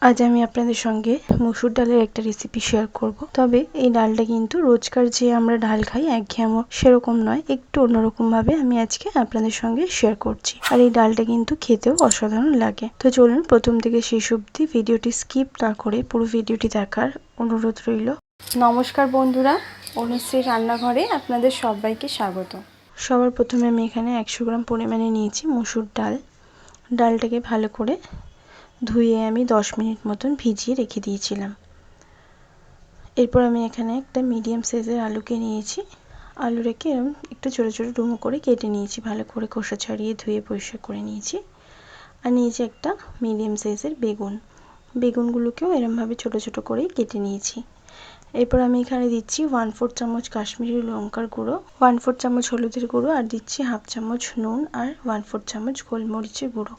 আজ আমি আপনাদের সঙ্গে মসুর ডালের একটা রেসিপি শেয়ার করব। তবে এই ডালটা কিন্তু রোজকার যে আমরা ডাল খাই একঘেয়েমি সেরকম নয়, একটু অন্যরকম ভাবে আমি আজকে আপনাদের সঙ্গে শেয়ার করছি। আর এই ডালটা কিন্তু খেতেও অসাধারণ লাগে। তো চলুন প্রথম থেকে শেষ অবধি ভিডিওটি স্কিপ না করে পুরো ভিডিওটি দেখার অনুরোধ রইল। নমস্কার বন্ধুরা, অনুশ্রী রান্নাঘরে আপনাদের সবাইকে স্বাগত। সবার প্রথমে আমি এখানে 100 গ্রাম পরিমাণে নিয়েছি মসুর ডাল। ডালটাকে ভালো করে ধুয়ে আমি 10 মিনিট মতন ভিজিয়ে রেখে দিয়েছিলাম। এরপর আমি এখানে একটা মিডিয়াম সাইজের আলুকে নিয়েছি। আলু রেখে এরকম একটু ছোটো ছোটো ডুমো করে কেটে নিয়েছি, ভালো করে খোসা ছাড়িয়ে ধুয়ে পরিষ্কার করে নিয়েছি। আর নিয়েছি একটা মিডিয়াম সাইজের বেগুন। বেগুনগুলোকেও এরমভাবে ছোটো ছোটো করেই কেটে নিয়েছি। এরপর আমি এখানে দিচ্ছি 1/4 চামচ কাশ্মীরি লঙ্কার গুঁড়ো, 1/4 চামচ হলুদের গুঁড়ো, আর দিচ্ছি 1/2 চামচ নুন, আর 1/4 চামচ গোলমরিচের গুঁড়ো।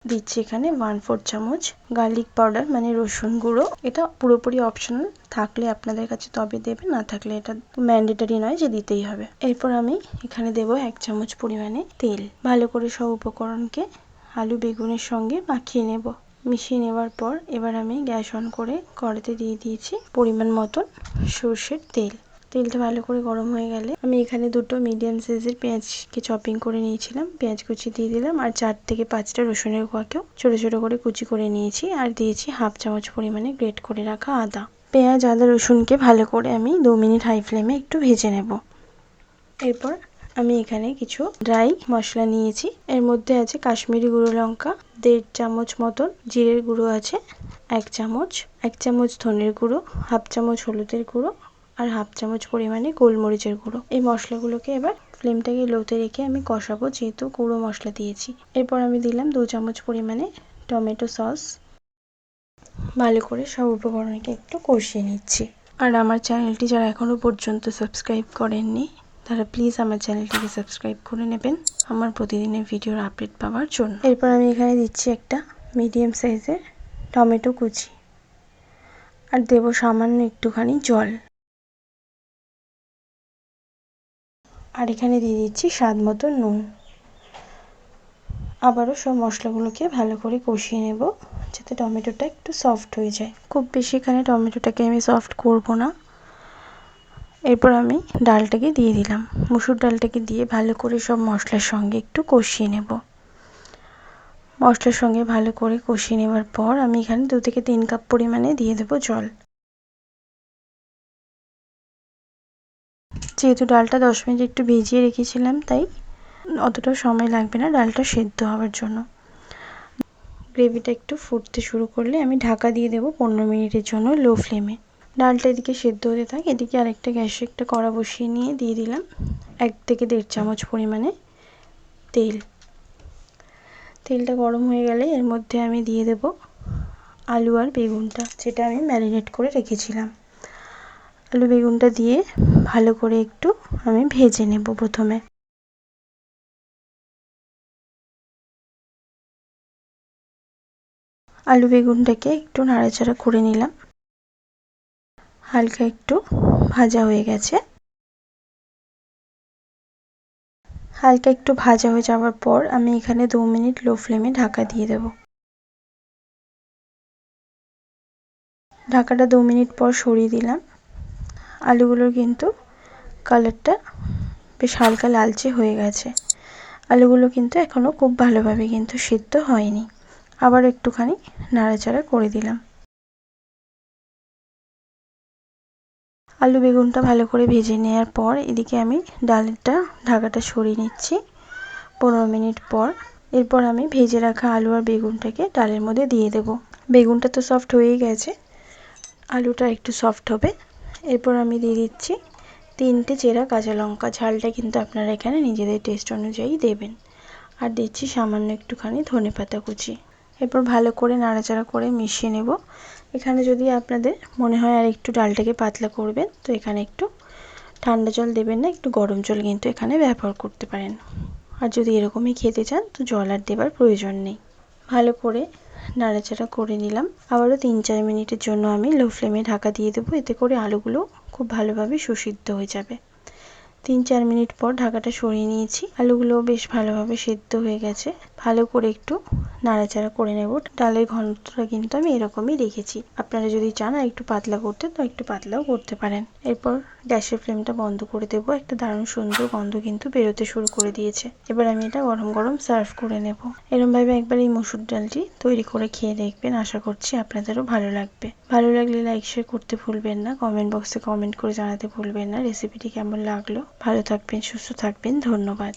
দিচ্ছি এখানে 1/4 চামচ গার্লিক পাউডার মানে রসুন গুঁড়ো। এটা পুরোপুরি অপশনাল, থাকলে আপনাদের কাছে তবে দেবেন, না থাকলে এটা ম্যান্ডেটরি নয় যে দিতেই হবে। এরপর আমি এখানে দেব 1 চামচ পরিমাণে তেল। ভালো করে সব উপকরণকে আলু বেগুনের সঙ্গে মাখিয়ে নেব। মিশিয়ে নেওয়ার পর এবার আমি গ্যাস অন করে কড়াইতে দিয়ে দিয়েছি পরিমাণ মতন সর্ষের তেল। তেলটা ভালো করে গরম হয়ে গেলে আমি এখানে দুটো মিডিয়াম সাইজের পেঁয়াজকে চপিং করে নিয়েছিলাম, পেঁয়াজ কুচি দিয়ে দিলাম। আর 4 থেকে 5টা রসুনের কোয়াকেও ছোট ছোট করে কুচি করে নিয়েছি। আর দিয়েছি 1/2 চামচ পরিমাণে গ্রেট করে রাখা আদা। পেঁয়াজ আদা রসুনকে ভালো করে আমি 2 মিনিট হাই ফ্লেমে একটু ভেজে নেব। এরপর আমি এখানে কিছু ড্রাই মশলা নিয়েছি। এর মধ্যে আছে কাশ্মীরি গুঁড়ো লঙ্কা 1.5 চামচ মতন, জিরের গুঁড়ো আছে 1 চামচ, 1 চামচ ধনের গুঁড়ো, 1/2 চামচ হলুদের গুঁড়ো, আর 1/2 চামচ পরিমাণে গোলমরিচের গুঁড়ো। এই মশলাগুলোকে এবার ফ্লেমটাকে লোতে রেখে আমি কষাবো, যেহেতু গুঁড়ো মশলা দিয়েছি। এরপর আমি দিলাম 2 চামচ পরিমাণে টমেটো সস। ভালো করে সব উপকরণকে একটু কষিয়ে নিচ্ছি। আর আমার চ্যানেলটি যারা এখনো পর্যন্ত সাবস্ক্রাইব করেননি তারা প্লিজ আমার চ্যানেলটিকে সাবস্ক্রাইব করে নেবেন আমার প্রতিদিনের ভিডিওর আপডেট পাওয়ার জন্য। এরপর আমি এখানে দিচ্ছি একটা মিডিয়াম সাইজের টমেটো কুচি, আর দেব সামান্য একটুখানি জল। আর এখানে দিয়ে দিচ্ছি স্বাদ মতো নুন। আবারও সব মশলাগুলোকে ভালো করে কষিয়ে নেব, যাতে টমেটোটা একটু সফট হয়ে যায়। খুব বেশি এখানে টমেটোটাকে আমি সফট করব না। এরপর আমি ডালটাকে দিয়ে দিলাম। মসুর ডালটাকে দিয়ে ভালো করে সব মশলার সঙ্গে একটু কষিয়ে নেব। মশলার সঙ্গে ভালো করে কষিয়ে নেওয়ার পর আমি এখানে 2 থেকে 3 কাপ পরিমাণে দিয়ে দেব জল। যেহেতু ডালটা 10 মিনিট একটু ভিজিয়ে রেখেছিলাম, তাই অতটাও সময় লাগবে না ডালটা সেদ্ধ হওয়ার জন্য। গ্রেভিটা একটু ফুটতে শুরু করলে আমি ঢাকা দিয়ে দেবো 15 মিনিটের জন্য লো ফ্লেমে। ডালটা এদিকে সেদ্ধ হতে থাকে, এদিকে আরেকটা গ্যাসে একটা কড়া বসিয়ে নিয়ে দিয়ে দিলাম 1 থেকে 1.5 চামচ পরিমাণে তেল। তেলটা গরম হয়ে গেলে এর মধ্যে আমি দিয়ে দেব আলু আর বেগুনটা, যেটা আমি ম্যারিনেট করে রেখেছিলাম। আলু বেগুনটা দিয়ে ভালো করে একটু আমি ভেজে নেব। প্রথমে আলু বেগুনটাকে একটু নাড়াচাড়া করে নিলাম। হালকা একটু ভাজা হয়ে গেছে। হালকা একটু ভাজা হয়ে যাওয়ার পর আমি এখানে 2 মিনিট লো ফ্লেমে ঢাকা দিয়ে দেব। ঢাকাটা 2 মিনিট পর সরিয়ে দিলাম। আলুগুলোর কিন্তু কালারটা বেশ হালকা লালচে হয়ে গেছে। আলুগুলো কিন্তু এখনও খুব ভালোভাবে কিন্তু সিদ্ধ হয়নি। আবার একটুখানি নাড়াচাড়া করে দিলাম। আলু বেগুনটা ভালো করে ভেজে নেওয়ার পর এদিকে আমি ডালেরটা ঢাকাটা সরিয়ে নিচ্ছি 15 মিনিট পর। এরপর আমি ভেজে রাখা আলু আর বেগুনটাকে ডালের মধ্যে দিয়ে দেব। বেগুনটা তো সফট হয়েই গেছে, আলুটা একটু সফট হবে। এরপর আমি দিয়ে দিচ্ছি 3টে চেরা কাঁচা লঙ্কা। ঝালটা কিন্তু আপনারা এখানে নিজেদের টেস্ট অনুযায়ী দেবেন। আর দিচ্ছি সামান্য একটুখানি ধনেপাতা কুচি। এরপর ভালো করে নাড়াচাড়া করে মিশিয়ে নেব। এখানে যদি আপনাদের মনে হয় আর একটু ডালটাকে পাতলা করবেন, তো এখানে একটু ঠান্ডা জল দেবেন না, একটু গরম জল কিন্তু এখানে ব্যবহার করতে পারেন। আর যদি এরকমই খেতে চান তো জল আর দেবার প্রয়োজন নেই। ভালো করে নাড়াচাড়া করে নিলাম। আবারও 3-4 মিনিটের জন্য আমি লো ফ্লেমে ঢাকা দিয়ে দেবো, এতে করে আলুগুলো খুব ভালোভাবে সুসিদ্ধ হয়ে যাবে। 3-4 মিনিট পর ঢাকাটা সরিয়ে নিয়েছি। আলুগুলো বেশ ভালোভাবে সেদ্ধ হয়ে গেছে। ভালো করে একটু নাড়াচাড়া করে নেব। ডালের ঘনত্বটা কিন্তু আমি এরকমই রেখেছি। আপনারা যদি চান আর একটু পাতলা করতে তো একটু পাতলাও করতে পারেন। এরপর গ্যাসের ফ্লেমটা বন্ধ করে দেব। একটা দারুণ সুন্দর গন্ধ কিন্তু বেরোতে শুরু করে দিয়েছে। এবার আমি এটা গরম গরম সার্ভ করে নেব। এরকম ভাবে একবার এই মসুর ডালটি তৈরি করে খেয়ে দেখবেন, আশা করছি আপনাদেরও ভালো লাগবে। ভালো লাগলে লাইক শেয়ার করতে ভুলবেন না, কমেন্ট বক্সে কমেন্ট করে জানাতে ভুলবেন না রেসিপিটি কেমন লাগলো। ভালো থাকবেন, সুস্থ থাকবেন, ধন্যবাদ।